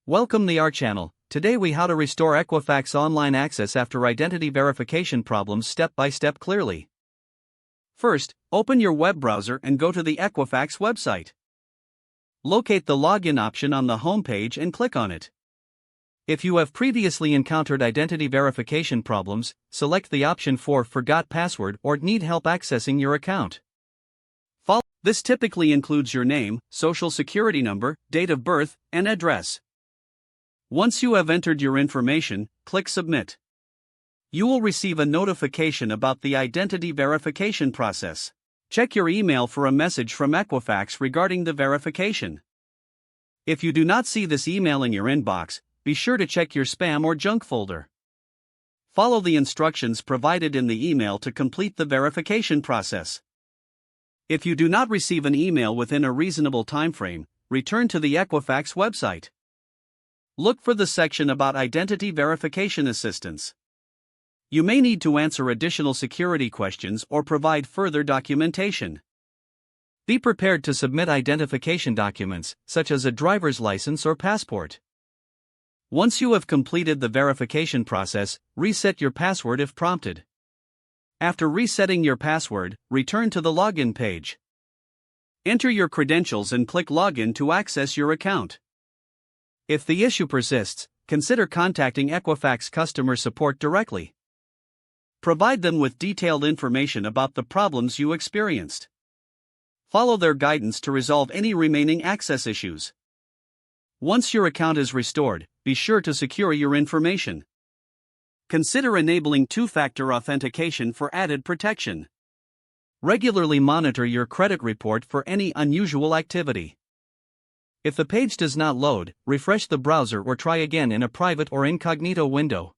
Welcome to our channel. Today we how to restore Equifax online access after identity verification problems step by step clearly. First, open your web browser and go to the Equifax website. Locate the login option on the home page and click on it. If you have previously encountered identity verification problems, select the option for Forgot Password or need help accessing your account. This typically includes your name, social security number, date of birth, and address. Once you have entered your information, click Submit. You will receive a notification about the identity verification process. Check your email for a message from Equifax regarding the verification. If you do not see this email in your inbox, be sure to check your spam or junk folder. Follow the instructions provided in the email to complete the verification process. If you do not receive an email within a reasonable timeframe, return to the Equifax website. Look for the section about Identity Verification Assistance. You may need to answer additional security questions or provide further documentation. Be prepared to submit identification documents, such as a driver's license or passport. Once you have completed the verification process, reset your password if prompted. After resetting your password, return to the login page. Enter your credentials and click Login to access your account. If the issue persists, consider contacting Equifax customer support directly. Provide them with detailed information about the problems you experienced. Follow their guidance to resolve any remaining access issues. Once your account is restored, be sure to secure your information. Consider enabling two-factor authentication for added protection. Regularly monitor your credit report for any unusual activity. If the page does not load, refresh the browser or try again in a private or incognito window.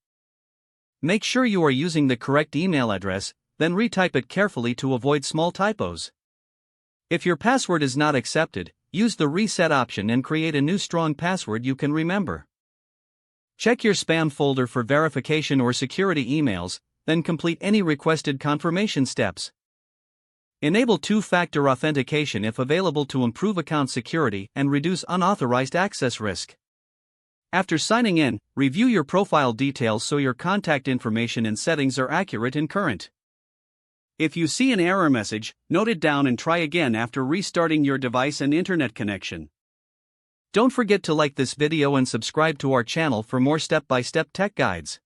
Make sure you are using the correct email address, then retype it carefully to avoid small typos. If your password is not accepted, use the reset option and create a new strong password you can remember. Check your spam folder for verification or security emails, then complete any requested confirmation steps. Enable two-factor authentication if available to improve account security and reduce unauthorized access risk. After signing in, review your profile details so your contact information and settings are accurate and current. If you see an error message, note it down and try again after restarting your device and internet connection. Don't forget to like this video and subscribe to our channel for more step-by-step tech guides.